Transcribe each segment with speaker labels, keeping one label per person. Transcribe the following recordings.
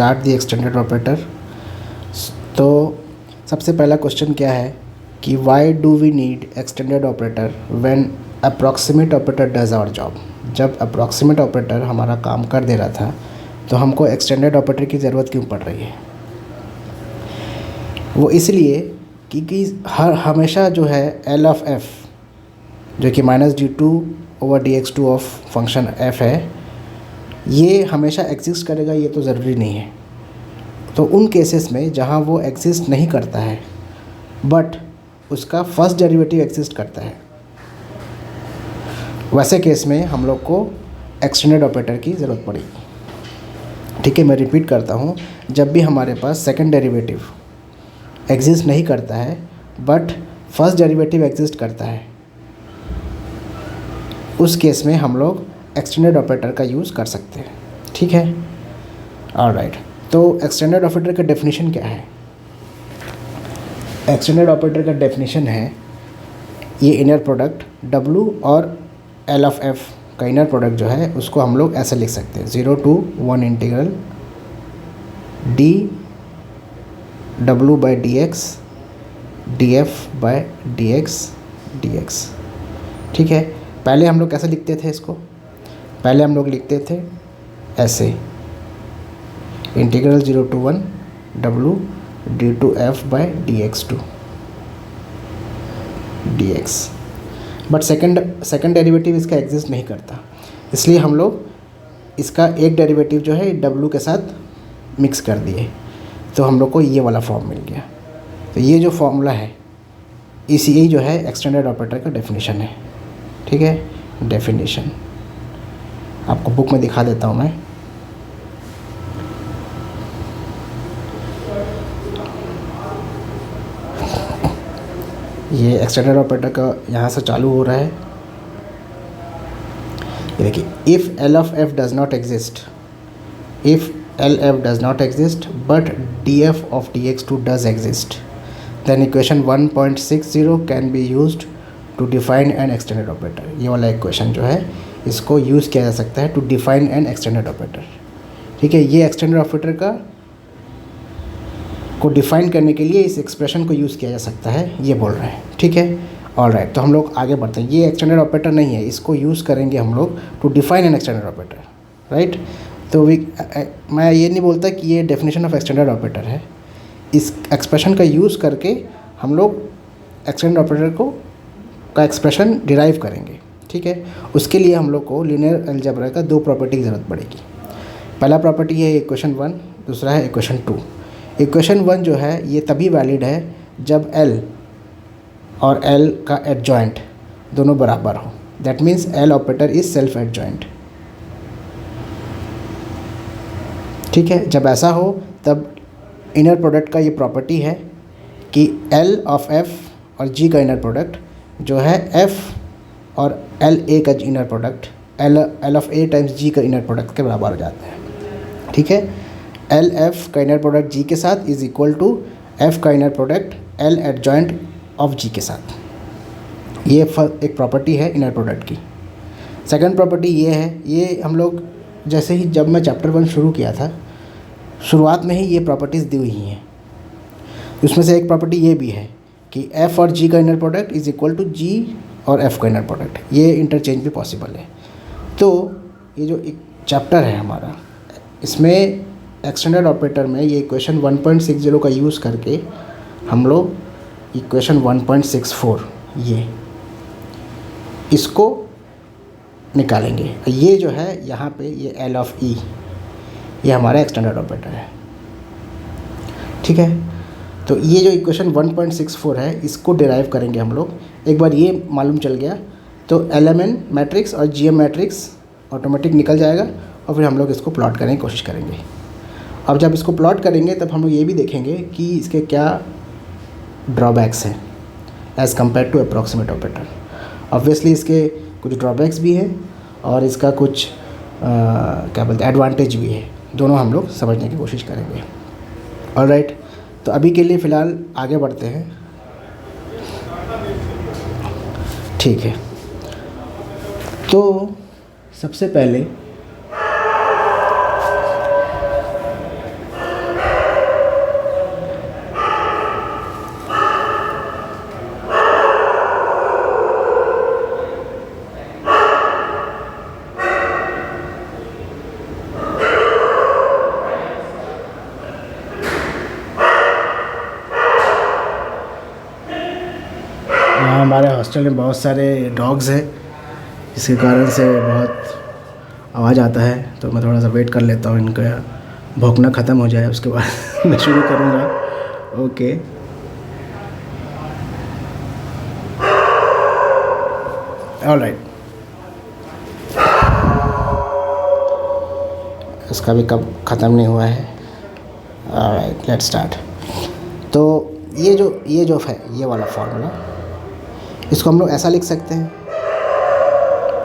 Speaker 1: Start the extended operator. तो सबसे पहला क्वेश्चन क्या है कि why do we need extended operator when approximate operator does our job. जब अप्रॉक्सीमेट ऑपरेटर हमारा काम कर दे रहा था तो हमको एक्सटेंडेड ऑपरेटर की ज़रूरत क्यों पड़ रही है? वो इसलिए क्योंकि हमेशा जो है एल ऑफ एफ जो कि -d2/dx2 ऑफ फंक्शन एफ है, ये हमेशा एग्जिस्ट करेगा, ये तो ज़रूरी नहीं है। तो उन केसेस में जहाँ वो एग्जिस्ट नहीं करता है बट उसका फर्स्ट डेरिवेटिव एग्जिस्ट करता है, वैसे केस में हम लोग को एक्सटेंडेड ऑपरेटर की ज़रूरत पड़ेगी। ठीक है, मैं रिपीट करता हूँ, जब भी हमारे पास सेकंड डेरिवेटिव एग्जिस्ट नहीं करता है बट फर्स्ट डेरिवेटिव एग्जिस्ट करता है, उस केस में हम लोग एक्सटेंडेड ऑपरेटर का यूज़ कर सकते हैं। ठीक है, ऑलराइट। तो एक्सटेंडेड ऑपरेटर का डेफिनेशन क्या है? एक्सटेंडेड ऑपरेटर का डेफिनेशन है ये इनर प्रोडक्ट W और L ऑफ F का इनर प्रोडक्ट जो है उसको हम लोग ऐसे लिख सकते हैं 0 to 1 integral dW/dx dF/dx dx। ठीक है, पहले हम लोग कैसे लिखते थे इसको? पहले हम लोग लिखते थे ऐसे integral 0 to 1 W d2f/dx2 dx। But second derivative इसका एग्जिस्ट नहीं करता, इसलिए हम लोग इसका एक डेरिवेटिव जो है W के साथ मिक्स कर दिए, तो हम लोग को ये वाला फॉर्म मिल गया। तो ये जो फॉर्मूला है यही जो है एक्सटेंडेड ऑपरेटर का डेफिनेशन है। ठीक है, डेफिनेशन आपको बुक में दिखा देता हूँ मैं। ये एक्सटेंडेड ऑपरेटर का यहाँ से चालू हो रहा है। ये देखिए, if L of F does not exist, if L F does not exist but D F of D X two does exist, then equation 1.60 can be used to define an extended operator. ये वाला equation जो है इसको use किया जा सकता है to define an extended operator. ठीक है, ये एक्सटेंडेड ऑपरेटर को डिफाइन करने के लिए इस एक्सप्रेशन को यूज़ किया जा सकता है, ये बोल रहे हैं। ठीक है, ऑलराइट। तो हम लोग आगे बढ़ते हैं। ये एक्सटेंडेड ऑपरेटर नहीं है, इसको यूज़ करेंगे हम लोग to define an extended operator, right. तो मैं ये नहीं बोलता कि ये डेफिनेशन ऑफ एक्सटेंडेड ऑपरेटर है, इस एक्सप्रेशन का यूज़ करके हम लोग एक्सटेंडेड ऑपरेटर का एक्सप्रेशन डिराइव करेंगे। ठीक है, उसके लिए हम लोग को लीनियर अलजेब्रा का दो प्रॉपर्टी की ज़रूरत पड़ेगी। पहला प्रॉपर्टी है इक्वेशन 1, दूसरा है इक्वेशन 2। इक्वेशन 1 जो है ये तभी वैलिड है जब L और L का एडजॉइंट दोनों बराबर हो। That means L operator is self adjoint. ठीक है, जब ऐसा हो तब इनर प्रोडक्ट का ये प्रॉपर्टी है कि L ऑफ F और G का इनर प्रोडक्ट जो है F और LA का inner product L of A times G का इनर प्रोडक्ट के बराबर हो जाता है। ठीक है, एल एफ का इनर प्रोडक्ट जी के साथ इज़ इक्वल टू एफ का inner product L adjoint of G के साथ। ये एक प्रॉपर्टी है इनर प्रोडक्ट की। सेकंड प्रॉपर्टी ये है, ये हम लोग जैसे ही जब मैं चैप्टर 1 शुरू किया था शुरुआत में ही ये प्रॉपर्टीज़ दी हुई हैं। उसमें से एक प्रॉपर्टी ये भी है कि एफ़ और जी का inner product is equal to G और एफ़ का इनर प्रोडक्ट, ये इंटरचेंज भी पॉसिबल है। तो ये जो एक चैप्टर है हमारा, इसमें एक्सटेंडेड ऑपरेटर में ये इक्वेशन 1.60 का यूज़ करके हम लोग इक्वेशन 1.64 इसको निकालेंगे। ये जो है यहाँ पे ये एल ऑफ ई ये हमारा एक्सटेंडेड ऑपरेटर है। ठीक है, तो ये जो इक्वेशन 1.64 है इसको डिराइव करेंगे हम लोग। एक बार ये मालूम चल गया तो LMN मैट्रिक्स और GM मैट्रिक्स ऑटोमेटिक निकल जाएगा और फिर हम लोग इसको प्लॉट करने की कोशिश करेंगे। अब जब इसको प्लॉट करेंगे तब हम लोग ये भी देखेंगे कि इसके क्या ड्रॉबैक्स हैं as compare to approximate operator. Obviously इसके कुछ ड्रॉबैक्स भी हैं और इसका कुछ क्या बोलते हैं एडवांटेज भी है, दोनों हम लोग समझने की कोशिश करेंगे। ऑलराइट, तो अभी के लिए फ़िलहाल आगे बढ़ते हैं। ठीक है, तो सबसे पहले हॉस्टल में बहुत सारे डॉग्स हैं, इसके कारण से बहुत आवाज़ आता है, तो मैं थोड़ा सा वेट कर लेता हूँ, इनका भौंकना ख़त्म हो जाए उसके बाद मैं शुरू करूँगा। Okay, alright. इसका भी कब ख़त्म नहीं हुआ है। Alright, let's start. तो ये जो है ये वाला फार्मूला, इसको हम लोग ऐसा लिख सकते हैं,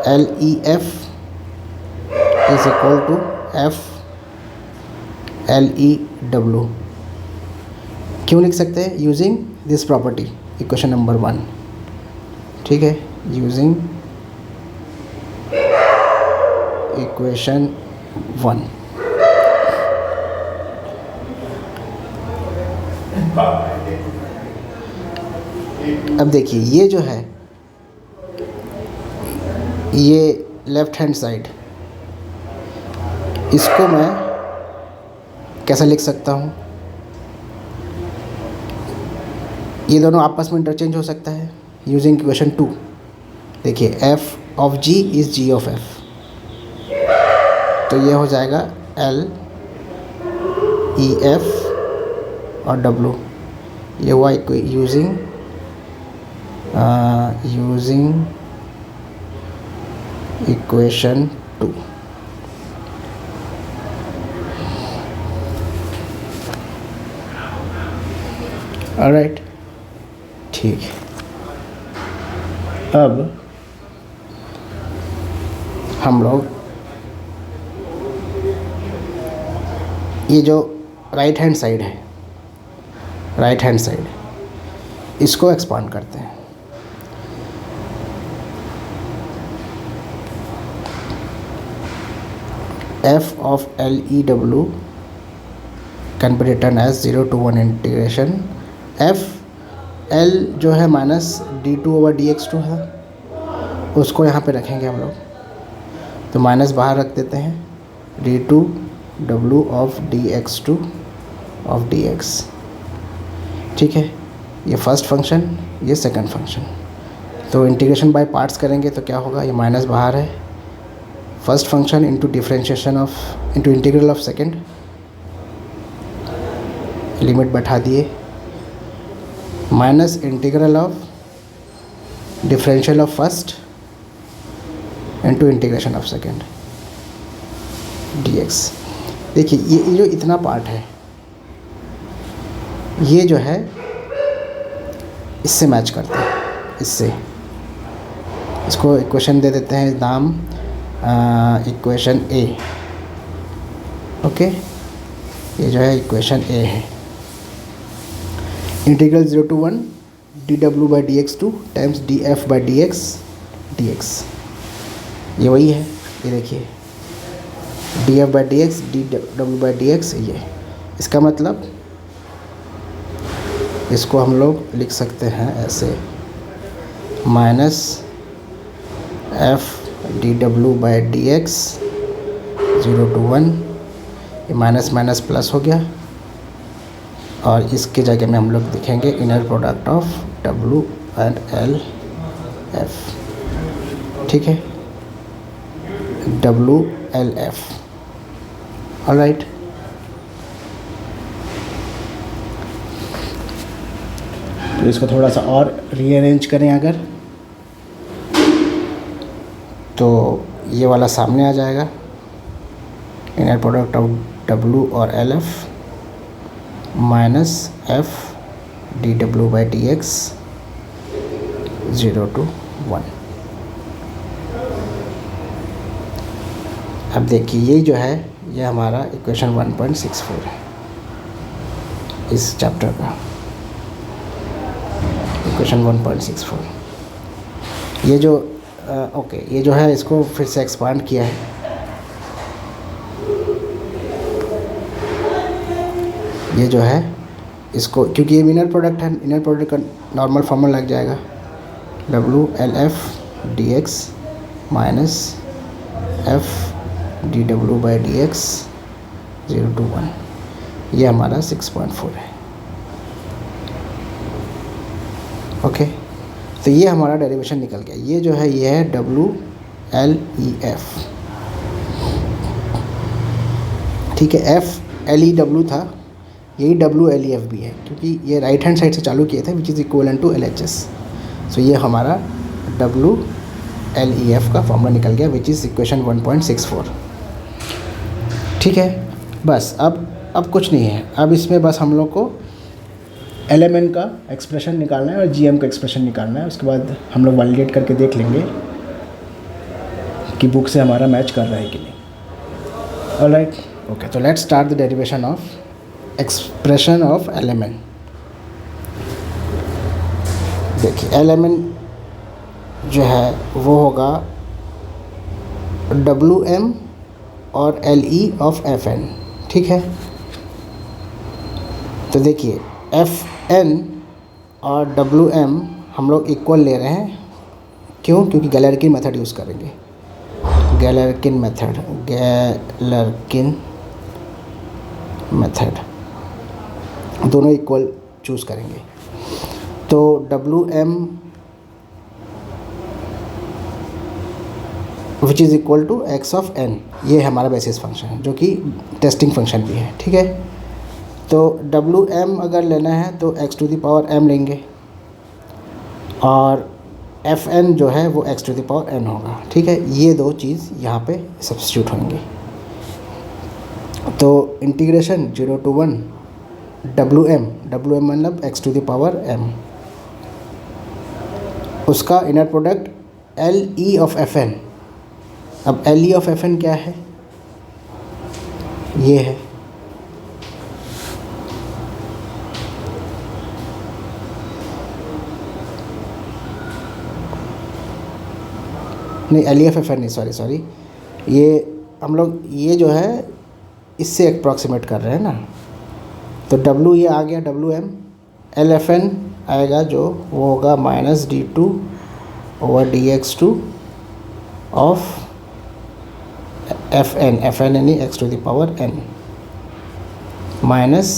Speaker 1: LEF is equal to FLEW। क्यों लिख सकते हैं? Using this property, equation number 1। ठीक है, यूजिंग इक्वेशन 1। अब देखिए ये जो है, ये लेफ्ट हैंड साइड, इसको मैं कैसे लिख सकता हूँ? ये दोनों आपस में इंटरचेंज हो सकता है यूजिंग इक्वेशन 2। देखिए f of g is g of f, तो ये हो जाएगा L E F और W। ये हुआ यूजिंग इक्वेशन 2। ऑलराइट, ठीक है। अब हम लोग ये जो राइट हैंड साइड है, राइट हैंड साइड, इसको एक्सपांड करते हैं। f of LEW can be written as 0 to 1 integration f L जो है माइनस d2/dx2 है, उसको यहाँ पे रखेंगे हम लोग, तो माइनस बाहर रख देते हैं, d2W of dx2 of dx। ठीक है, ये फर्स्ट फंक्शन, ये सेकंड फंक्शन। तो इंटीग्रेशन बाय पार्ट्स करेंगे तो क्या होगा? ये माइनस बाहर है, first function into differentiation of into integral of second, limit बैठा दिए, minus integral of differential of first into integration of second dx। देखिए ये जो इतना पार्ट है, ये जो है इससे मैच करता है, इससे, इसको इक्वेशन दे देते हैं नाम इक्वेशन A। ओके, ये जो है इक्वेशन A है। Integral 0 to 1 dw/dx2 times df/dx dx, ये वही है। ये देखिए df/dx dw/dx, ये इसका मतलब, इसको हम लोग लिख सकते हैं ऐसे, माइनस f dw/dx 0 to 1, ये माइनस माइनस प्लस हो गया, और इसके जगह में हम लोग लिखेंगे inner product of W and L F। ठीक है, WLF। ऑलराइट, तो इसको थोड़ा सा और रीअरेंज करें अगर, तो ये वाला सामने आ जाएगा, इनर प्रोडक्ट ऑफ W और LF minus F dw/dx 0 to 1। अब देखिए ये जो है, ये हमारा इक्वेशन 1.64 है इस चैप्टर का, इक्वेशन 1.64। ये जो ओके, ये जो है इसको फिर से एक्सपांड किया है, ये जो है इसको, क्योंकि ये इनर प्रोडक्ट है, इनर प्रोडक्ट का नॉर्मल फॉर्मूला लग जाएगा, WLF dx minus F dw/dx 0 to 1, ये हमारा 6.4 है। ओके, तो ये हमारा डेरिवेशन निकल गया। ये जो है ये है WLEF, ठीक है। FLEW था, यही WLEF भी है, क्योंकि ये राइट हैंड साइड से चालू किए थे, which is equal to LHS। So ये हमारा WLEF का फॉर्मूला निकल गया, विच इज़ इक्वेशन 1.64, ठीक है। बस अब कुछ नहीं है, अब इसमें बस हम लोग को LMN का एक्सप्रेशन निकालना है और GM का एक्सप्रेशन निकालना है। उसके बाद हम लोग वैलिडेट करके देख लेंगे कि बुक से हमारा मैच कर रहा है कि नहीं। ऑलराइट, ओके, तो let's start the derivation of expression of LMN। देखिए LMN जो है वो होगा WM और LE ऑफ FN, ठीक है। तो देखिए FN और WM हम लोग इक्वल ले रहे हैं, क्यों? क्योंकि गैलेरकिन मेथड यूज़ करेंगे, गैलेरकिन मेथड दोनों इक्वल चूज़ करेंगे। तो WM which is equal to x of n, ये हमारा बेसिस फंक्शन है जो कि टेस्टिंग फंक्शन भी है, ठीक है। तो WM अगर लेना है तो x to the power m लेंगे और FN जो है वो x to the power n होगा, ठीक है। ये दो चीज़ यहाँ पे सब्स्टिट्यूट होंगे। तो इंटीग्रेशन 0 to 1 WM मतलब x to the power m, उसका inner product LE of FN। अब LE ऑफ FN क्या है? ये है, नहीं LE ऑफ FN नहीं, सॉरी, ये हम लोग ये जो है इससे अप्रॉक्सीमेट कर रहे हैं ना। तो W ये आ गया WM, LFN आएगा जो वो होगा -d2 over dx2 of FN यानी x to the power n minus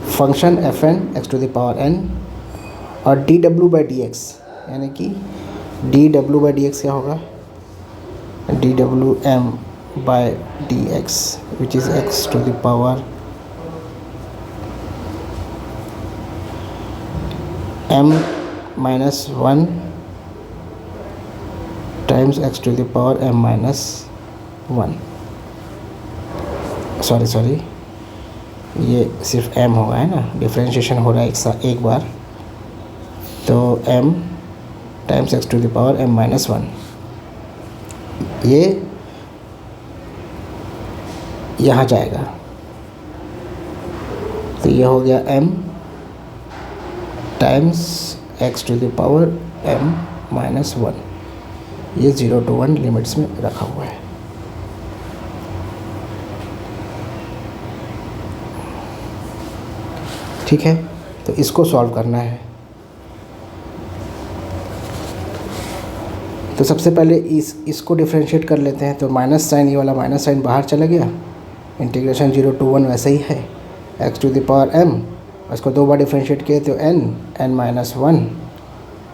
Speaker 1: function FN x to the power n और dw बाई dx, यानी कि dw बाई dx क्या होगा? dWm by dx which is x to the power m minus 1 times x to the power m minus 1। Sorry, ये सिर्फ m होगा, है ना, डिफ्रेंशिएशन हो रहा है एक बार। तो m times x to the power m minus 1, ये यहाँ जाएगा। तो ये हो गया m times x to the power m minus 1। ये 0 to 1 लिमिट्स में रखा हुआ है, ठीक है। तो इसको सॉल्व करना है। तो सबसे पहले इसको डिफरेंशिएट कर लेते हैं। तो माइनस साइन, ये वाला माइनस साइन बाहर चला गया, इंटीग्रेशन 0 to 1 वैसे ही है, x to the power m, इसको दो बार डिफरेंशिएट किए तो n minus 1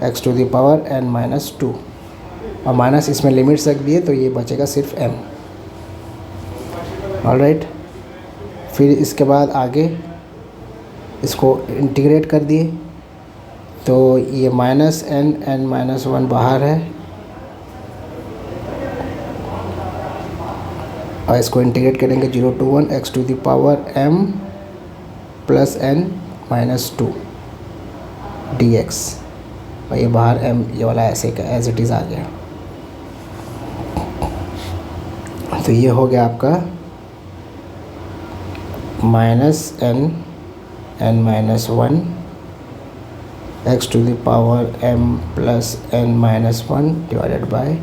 Speaker 1: x to the power n minus 2, और माइनस इसमें लिमिट्स रख दिए तो ये बचेगा सिर्फ m। ऑलराइट, फिर इसके बाद आगे इसको इंटीग्रेट कर दिए तो ये माइनस n माइनस 1 बाहर है, और इसको इंटीग्रेट करेंगे 0 to 1 x to the power m plus n minus 2 dx, और ये बाहर m ये वाला ऐसे का एज इट इज़ आ गया। तो ये हो गया आपका minus n minus 1 x to the power m plus n minus 1 divided by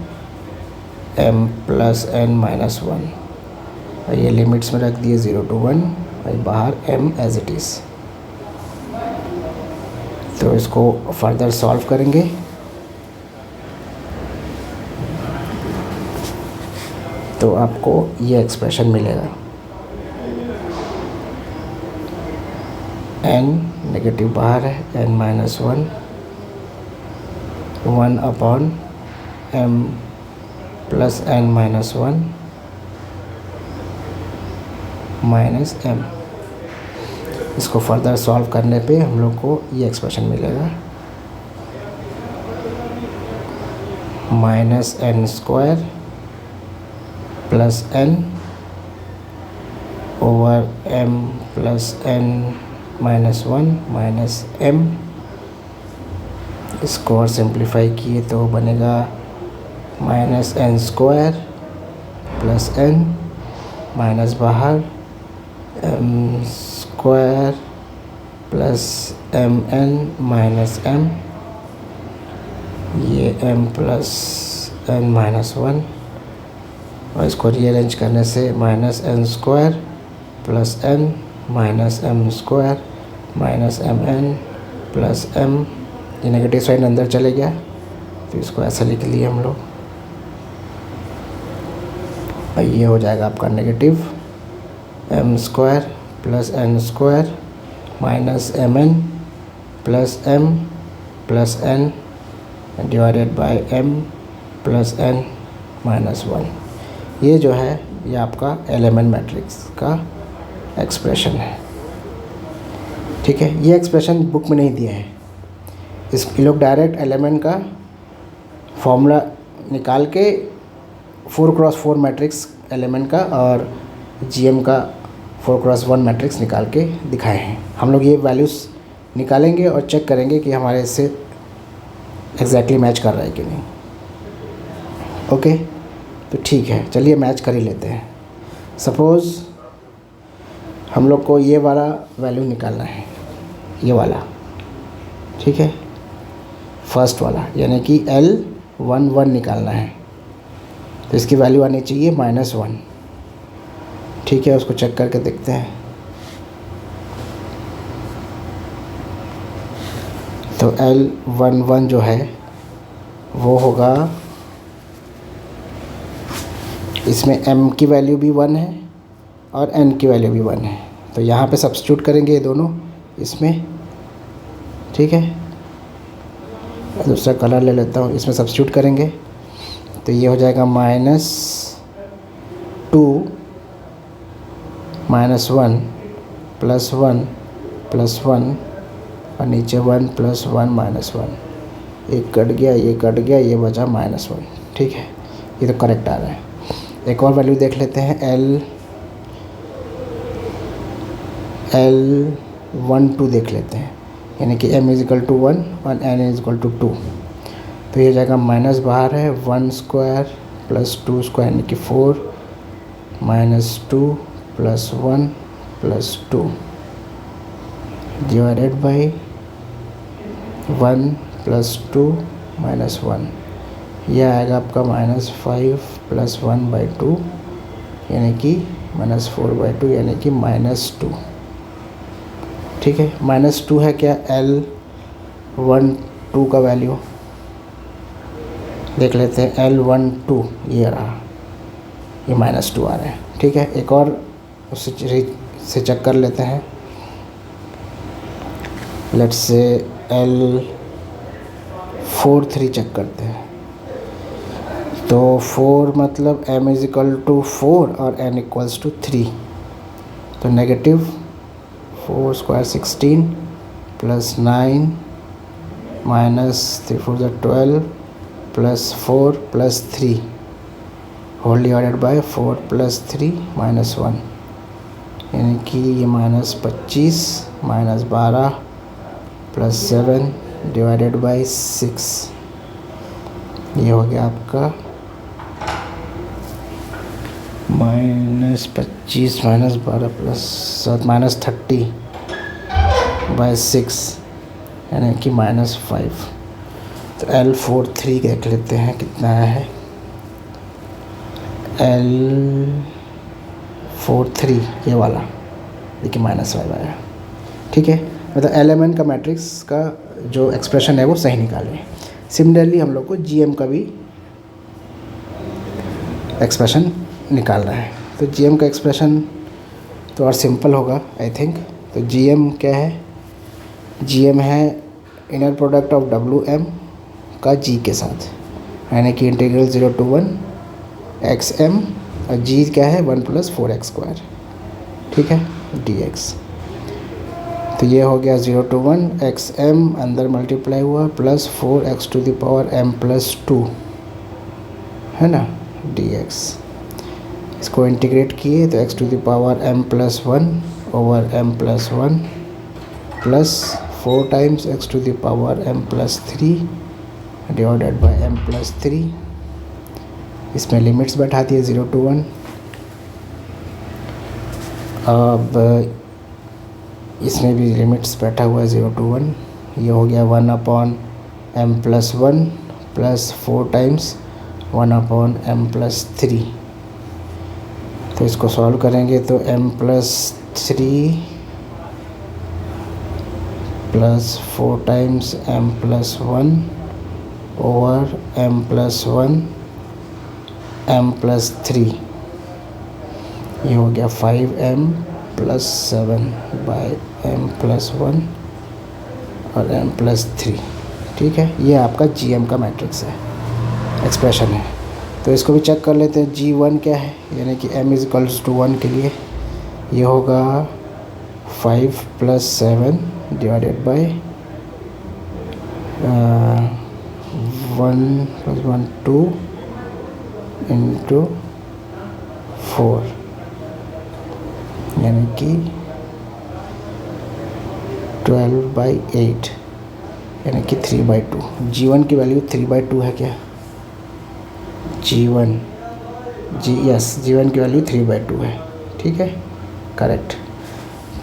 Speaker 1: m plus n minus 1, और ये लिमिट्स में रख दिए 0 to 1, और बाहर m एज इट इज़। तो इसको फर्दर सॉल्व करेंगे। तो आपको ये एक्सप्रेशन मिलेगा, n नेगेटिव बाहर है, n minus 1 1/m + n-1 minus m। इसको फर्दर सॉल्व करने पे हम लोग को ये एक्सप्रेशन मिलेगा -n² + n/m + n-1 minus m। इसको और सिंप्लीफाई किए तो बनेगा -n² + n माइनस बाहर m² + mn-m, ये m + n-1 और इसको रीअरेंज करने से -n² + n -m² -mn + m, ये नेगेटिव साइन अंदर चले गया तो इसको ऐसा लिख लिए हम लोग। और ये हो जाएगा आपका negative m² + n² -mn + m + n divided by m + n-1। ये जो है ये आपका एलिमेंट मैट्रिक्स का एक्सप्रेशन है। ठीक है, ये एक्सप्रेशन बुक में नहीं दिया है। इस लोग डायरेक्ट एलिमेंट का फॉर्मूला निकाल के 4x4 मैट्रिक्स एलिमेंट का और जीएम का 4x1 मैट्रिक्स निकाल के दिखाए हैं। हम लोग ये वैल्यूज़ निकालेंगे और चेक करेंगे कि हमारे इससे एग्जैक्टली मैच कर रहा है कि नहीं। ओके, तो ठीक है, चलिए मैच कर ही लेते हैं। सपोज़ हम लोग को ये वाला वैल्यू निकालना है, ये वाला, ठीक है, फर्स्ट वाला, यानी कि L11 निकालना है। तो इसकी वैल्यू आनी चाहिए -1। ठीक है, उसको चेक करके देखते हैं। तो L11 जो है वो होगा, इसमें m की वैल्यू भी 1 है और n की वैल्यू भी 1 है। तो यहाँ पे सब्स्टिट्यूट करेंगे ये दोनों इसमें। ठीक है, दूसरा कलर ले लेता हूँ, इसमें सब्स्टिट्यूट करेंगे तो ये हो जाएगा -2 -1 + 1 + 1 और नीचे 1 + 1 -1। एक कट गया, ये कट गया, ये बचा -1। ठीक है, ये तो करेक्ट आ रहा है। एक और वैल्यू देख लेते हैं, L12 देख लेते हैं, यानी कि m = 1 और n = 2। तो ये जाएगा माइनस बाहर है, 1² + 2² यानी कि 4 -2 + 1 + 2 डिवाइडेड बाई 1 + 2 - 1। यह आएगा आपका -5 + 1/2 यानी कि -4/2 यानी कि -2। ठीक है, -2 है क्या L12 का वैल्यू देख लेते हैं। L12 ये रहा, ये -2 आ रहा है। ठीक है, एक और उससे चेक कर लेते हैं। लेट्स से L43 चेक करते हैं। तो 4 मतलब m = 4 और n = 3। तो -4² 16 + 9 -3 4 12 + 4 + 3 होल डिवाइडेड बाय 4 + 3 - 1 यानी कि ये -25 -12 + 7 डिवाइडेड बाय 6। ये हो गया आपका -25 -12 + 7 -30 बाय 6 यानी कि -5। तो L43 देख लेते हैं कितना है। L43 ये वाला देखिए -5 आया। ठीक है, मतलब एलिमेंट का मैट्रिक्स का जो एक्सप्रेशन है वो सही निकालें। सिमिलरली हम लोग को जीएम का भी एक्सप्रेशन निकालना है। तो जीएम का एक्सप्रेशन तो और सिंपल होगा आई थिंक। तो जीएम क्या है, जीएम है इनर प्रोडक्ट ऑफ WM का जी के साथ, यानी कि इंटीग्रल 0 to 1 xm और जी क्या है 1 + 4x², ठीक है, dx। तो ये हो गया 0 to 1 xm अंदर मल्टीप्लाई हुआ प्लस 4x⁻m+2 है ना, dx। इसको इंटीग्रेट किए तो x⁻m+1 over m+1 plus 4 times x⁻m+3 divided by m+3। इसमें लिमिट्स बैठा दिए 0 to 1। अब इसमें भी लिमिट्स बैठा हुआ है 0 to 1। ये हो गया 1/m+1 प्लस 4 टाइम्स 1/m+3। तो इसको सॉल्व करेंगे तो m+3 plus 4 times m+1 over m+1 m+3, ये हो गया 5m+7 बाय m+1 और m+3, ठीक है। ये आपका GM का मैट्रिक्स है, एक्सप्रेशन है। तो इसको भी चेक कर लेते हैं। G1 क्या है, यानी कि m = 1 के लिए ये होगा 5 + 7 डिवाइडेड बाय 1 + 1 2 इंटू 4, यानी कि 12/8, यानी कि 3/2। G1 की वैल्यू 3/2 है क्या, G1 की वैल्यू 3/2 है, ठीक है, करेक्ट,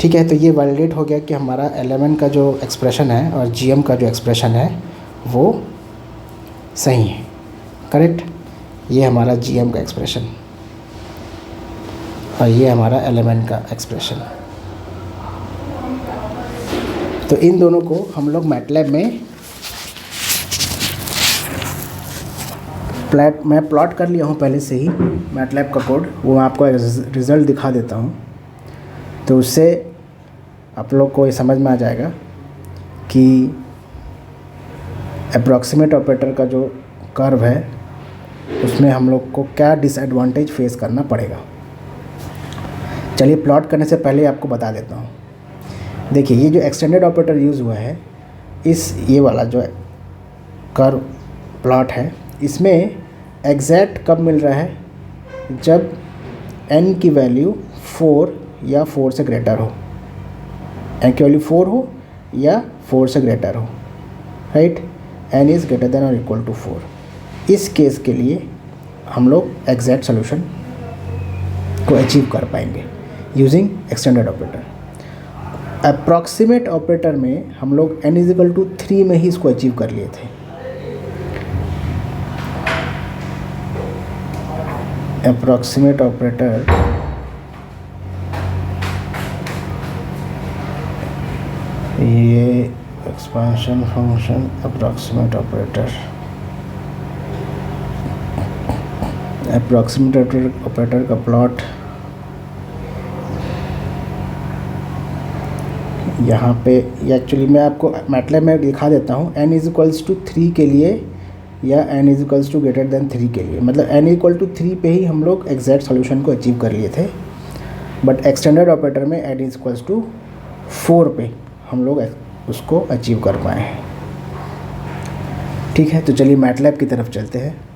Speaker 1: ठीक है। तो ये वैलिडेट हो गया कि हमारा LMN का जो एक्सप्रेशन है और GM का जो एक्सप्रेशन है वो सही है, करेक्ट। ये हमारा GM का एक्सप्रेशन और ये हमारा LMN का एक्सप्रेशन। तो इन दोनों को हम लोग मैटलैब में मैं प्लॉट कर लिया हूँ पहले से ही मैटलैब का कोड, वो मैं आपको रिज़ल्ट दिखा देता हूँ। तो उससे आप लोग को ये समझ में आ जाएगा कि अप्रॉक्सीमेट ऑपरेटर का जो कर्व है उसमें हम लोग को क्या डिसएडवांटेज फेस करना पड़ेगा। चलिए प्लॉट करने से पहले आपको बता देता हूँ। देखिए ये जो एक्सटेंडेड ऑपरेटर यूज़ हुआ है, ये वाला जो कर्व प्लॉट है, इसमें एग्जैक्ट कब मिल रहा है, जब n की वैल्यू 4 या 4 से ग्रेटर हो, n की वैल्यू 4 हो या 4 से ग्रेटर हो, right, n is greater than और इक्वल टू 4। इस केस के लिए हम लोग एग्जैक्ट सोल्यूशन को अचीव कर पाएंगे using extended operator. Approximate operator में हम लोग n = 3 में ही इसको अचीव कर लिए थे। अप्रॉक्सीमेट ऑपरेटर ये एक्सपेंशन फंक्शन अप्रॉक्सीमेट ऑपरेटर का प्लॉट यहाँ पे एक्चुअली मैं आपको मैटलैब में दिखा देता हूँ। n = 3 के लिए या n = > 3 के लिए, मतलब n = 3 पे ही हम लोग एग्जैक्ट सॉल्यूशन को अचीव कर लिए थे, बट एक्सटेंडेड ऑपरेटर में n = 4 पे हम लोग उसको अचीव कर पाए हैं, ठीक है। तो चलिए मैटलैब की तरफ चलते हैं।